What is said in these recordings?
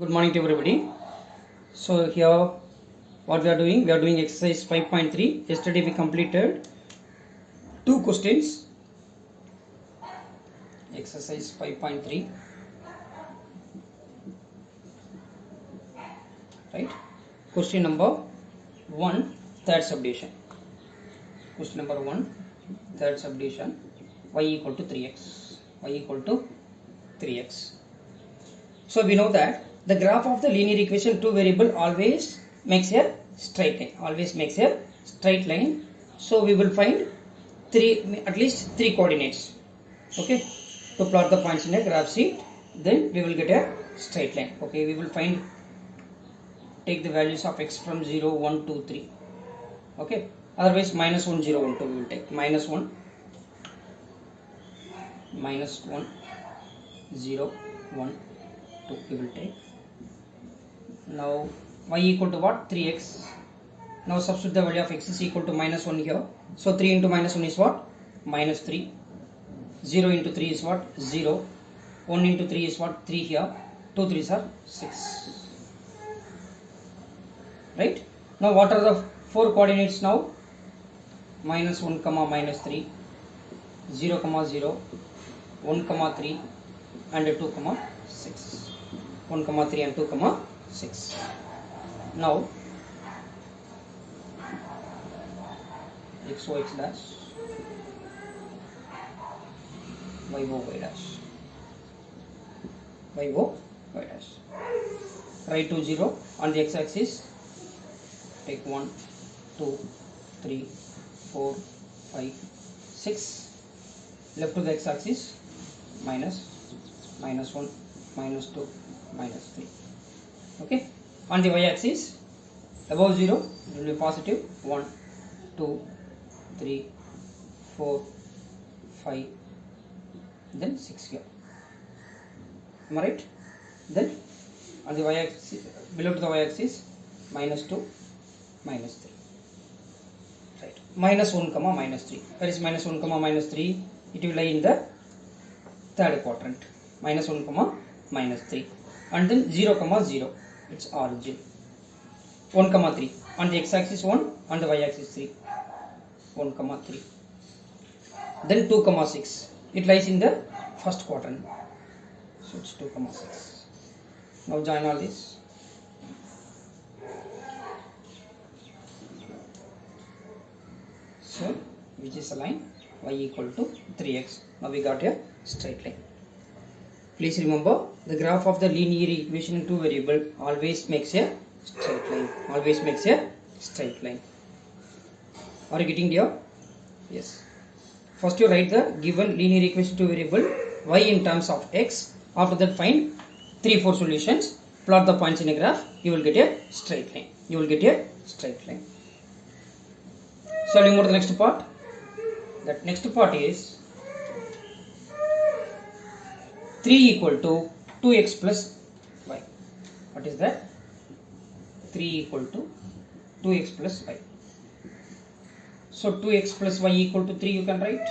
Good morning to everybody. So here what we are doing exercise 5.3. Yesterday we completed two questions. Exercise 5.3, right? Question number 1, third subdivision. Question number 1, third subdivision. Y equal to 3x. Y equal to 3x. So we know that the graph of the linear equation two variable always makes a straight line. Always makes a straight line. So we will find at least three coordinates. Okay, to plot the points in a graph sheet. Then we will get a straight line. Okay, we will take the values of x from 0, 1, 2, 3. Okay, otherwise minus 1, 0, 1, 2 we will take. Minus 1, 0, 1, 2 we will take. Now y equal to what? 3x. Now substitute the value of x is equal to minus 1 here. So 3 into minus 1 is what? Minus 3. 0 into 3 is what? 0. 1 into 3 is what? 3 here. 2 3s are 6. Right? Now what are the four coordinates now? Minus 1 comma minus 3, 0 comma 0, 1 comma 3 and 2 comma 6. 1 comma 3 and 2 comma 6. Now xo x dash, yo y dash, yo y dash. Write to 0 on the x-axis. Take 1, 2, 3, 4, 5, 6. Left to the x-axis, minus 1, minus 2, minus 3. Okay. On the y-axis, above 0, it will be positive 1, 2, 3, 4, 5, then 6 here. Am I right? Then on the y-axis, below to the y-axis, minus 2, minus 3. Right. Minus 1 comma minus 3. Where is minus 1 comma minus 3? It will lie in the third quadrant. Minus 1 comma minus 3. And then 0 comma 0. Its origin. 1 comma 3. On the x-axis 1, on the y-axis 3. 1 comma 3. Then 2 comma 6. It lies in the first quadrant. So it's 2 comma 6. Now join all this. So which is a line? Y equal to 3x. Now we got a straight line. Please remember, the graph of the linear equation in two variable always makes a straight line. Always makes a straight line. Are you getting here? Yes. First you write the given linear equation two variable y in terms of x. After that find 3, 4 solutions. Plot the points in a graph. You will get a straight line. You will get a straight line. Shall we move to the next part? That next part is 3 equal to 2x plus y. What is that? 3 equal to 2x plus y. So 2x plus y equal to 3 you can write.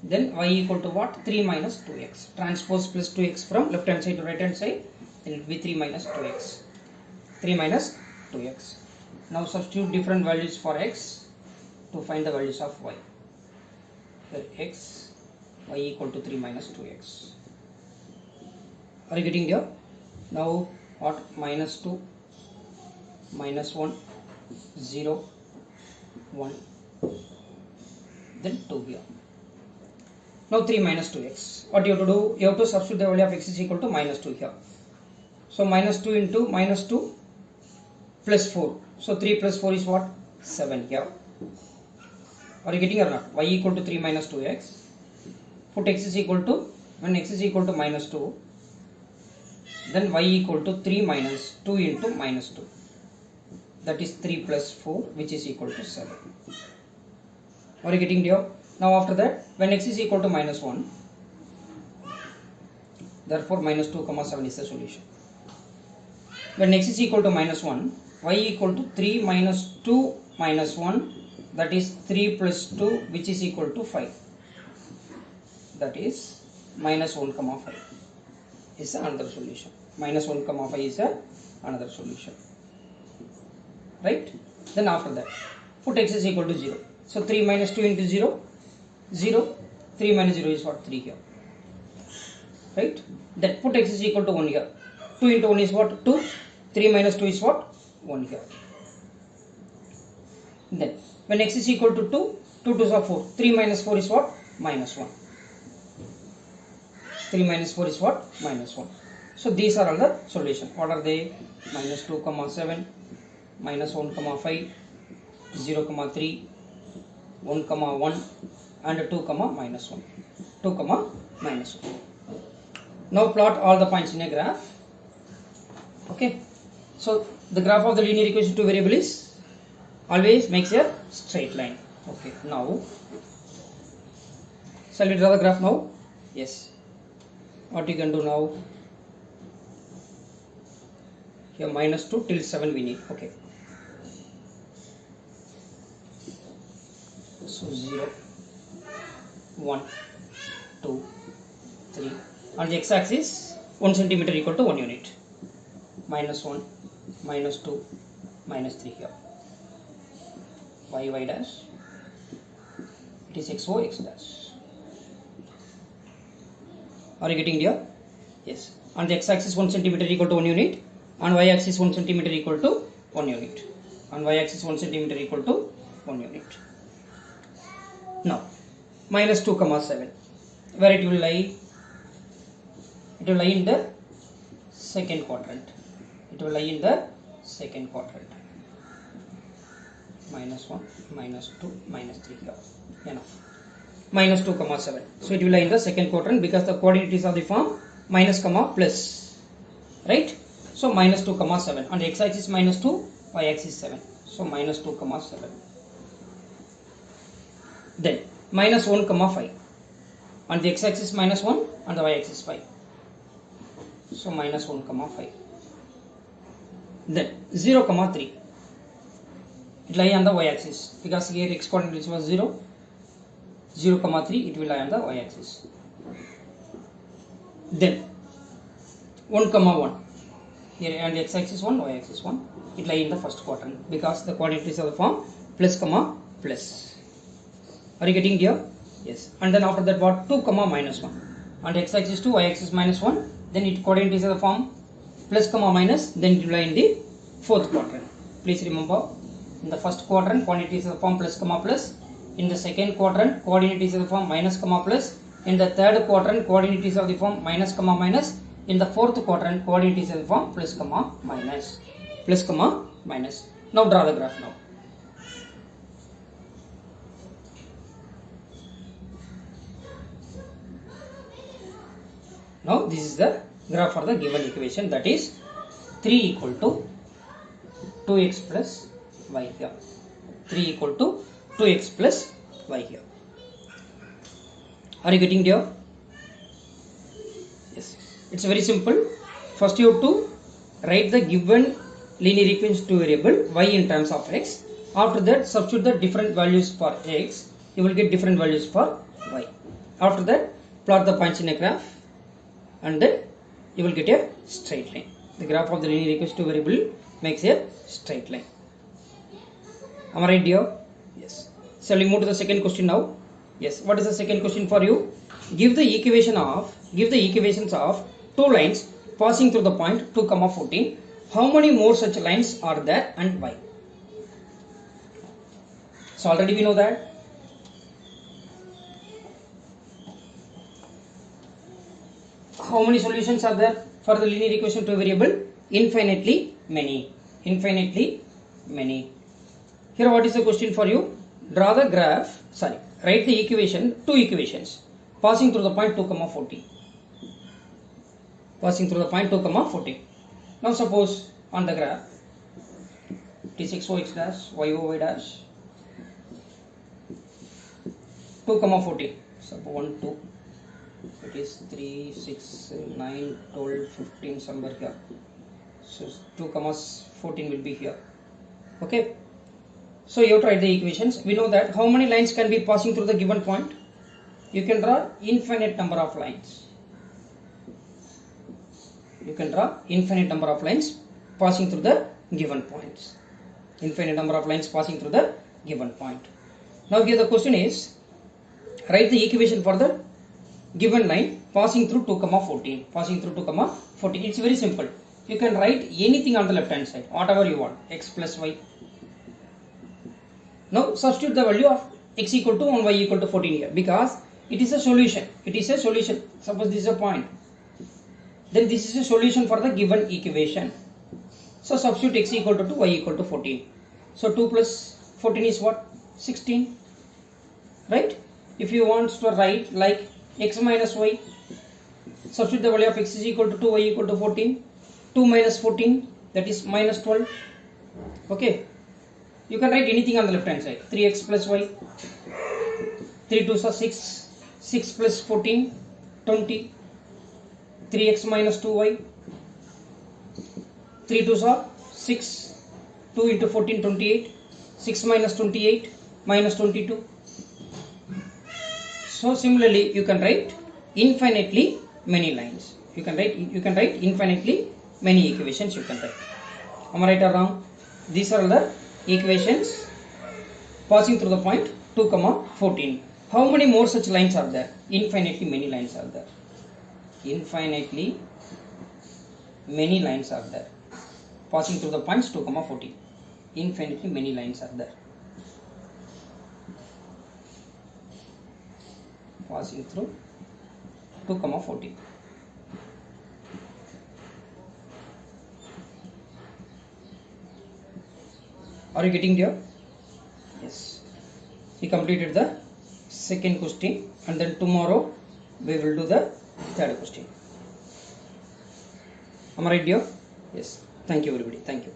Then y equal to what? 3 minus 2x. Transpose plus 2x from left hand side to right hand side. Then it will be 3 minus 2x. 3 minus 2x. Now substitute different values for x to find the values of y. Here x, y equal to 3 minus 2x. Are you getting here? Now what? Minus 2, minus 1, 0, 1, then 2 here. Now 3 minus 2x. What you have to do? You have to substitute the value of x is equal to minus 2 here. So minus 2 into minus 2 plus 4. So 3 plus 4 is what? 7 here. Are you getting or not? Y equal to 3 minus 2x. Put x is equal to, when x is equal to minus 2, then y equal to 3 minus 2 into minus 2. That is 3 plus 4, which is equal to 7. Are you getting here? Now after that, when x is equal to minus 1, therefore minus 2 comma 7 is the solution. When x is equal to minus 1, y equal to 3 minus 2 minus 1, that is 3 plus 2, which is equal to 5. That is minus 1 comma 5 is another solution. minus 1 comma 5 is another solution, right? Then after that put x is equal to 0. So 3 minus 2 into 0, 0. 3 minus 0 is what? 3 here, right? Then put x is equal to 1 here. 2 into 1 is what? 2. 3 minus 2 is what? 1 here. Then when x is equal to 2, 2 2s are 4. 3 minus 4 is what? Minus 1. 3 minus 4 is what? Minus 1. So these are all the solution. What are they? Minus 2 comma 7, minus 1 comma 5, 0 comma 3, 1 comma 1 and 2 comma minus 1. 2 comma minus 1. Now plot all the points in a graph. Okay. So the graph of the linear equation two variable is always makes a straight line. Okay. Now shall we draw the graph now? Yes. What you can do now? Here minus 2 till 7 we need. Okay. So 0, 1, 2, 3. On the x-axis 1 centimeter equal to 1 unit. Minus 1, minus 2, minus 3 here. Y dash. It is xo x dash. Are you getting here? Yes. On the x-axis 1 centimeter equal to 1 unit. On y-axis 1 centimeter equal to 1 unit. On y-axis 1 centimeter equal to 1 unit. Now, minus 2 comma 7. Where it will lie? It will lie in the second quadrant. It will lie in the second quadrant. Minus 1, minus 2, minus 3 here. Enough. Minus 2 comma 7. So it will lie in the second quadrant because the coordinates of the form minus comma plus. Right? So minus 2 comma 7. On the x-axis minus 2, y-axis 7. So minus 2 comma 7. Then minus 1 comma 5. On the x-axis minus 1, on the y-axis 5. So minus 1 comma 5. Then 0 comma 3. It lie on the y-axis because here x coordinate was 0. 0 comma 3 it will lie on the y-axis. Then 1 comma 1. Here on the x-axis 1, y-axis 1. It lie in the first quadrant because the coordinates of the form plus comma plus. Are you getting here? Yes. And then after that what? 2 comma minus 1. On the x-axis 2, y-axis minus 1. Then it coordinates of the form plus comma minus. Then it will lie in the fourth quadrant. Please remember, in the first quadrant coordinates of the form plus comma plus. In the second quadrant coordinates of the form minus comma plus. In the third quadrant coordinates of the form minus comma minus. In the fourth quadrant coordinates of the form plus comma minus. Plus comma minus. Now draw the graph now. Now this is the graph for the given equation, that is 3 equal to 2x plus y here. 3 equal to 2x plus y here. Are you getting there? Yes. It's very simple. First you have to write the given linear equation to variable y in terms of x. After that substitute the different values for x. You will get different values for y. After that plot the points in a graph. And then you will get a straight line. The graph of the linear equation to variable makes a straight line. Am I right, dear? Yes. Shall we move to the second question now? Yes. What is the second question for you? Give the equations of two lines passing through the point 2, 14. How many more such lines are there and why? So already we know that. How many solutions are there for the linear equation to a variable? Infinitely many. Infinitely many. Here what is the question for you? Draw the graph, write the equation, two equations passing through the point 2, 14. Passing through the point 2, 14. Now suppose on the graph it is xo x dash, yo y dash, 2, 14. So 1, 2. It is 3, 6, 9, 12, 15 somewhere here. So 2, 14 will be here. Okay. So you have to write the equations. We know that how many lines can be passing through the given point? You can draw infinite number of lines. You can draw infinite number of lines passing through the given points. Infinite number of lines passing through the given point. Now here the question is, write the equation for the given line passing through 2 comma 14. Passing through 2 comma 14. It's very simple. You can write anything on the left hand side, whatever you want, x plus y. Now substitute the value of x equal to 1, y equal to 14 here, because it is a solution. It is a solution. Suppose this is a point, then this is a solution for the given equation. So substitute x equal to 2, y equal to 14. So 2 plus 14 is what? 16. Right? If you want to write like x minus y, substitute the value of x is equal to 2, y equal to 14. 2 minus 14, that is minus 12. Okay. You can write anything on the left hand side. 3x plus y. 3 2s are 6. 6 plus 14, 20. 3x minus 2y. 3 2s are 6. 2 into 14, 28. 6 minus 28, minus 22. So similarly, you can write infinitely many lines. You can write infinitely many equations. You can write. Am I right or wrong? These are the equations passing through the point 2 comma 14. How many more such lines are there? Infinitely many lines are there. Infinitely many lines are there passing through the points 2 comma 14. Infinitely many lines are there passing through 2 comma 14. Are you getting there? Yes. We completed the second question, and then tomorrow we will do the third question. Am I right, dear? Yes. Thank you, everybody. Thank you.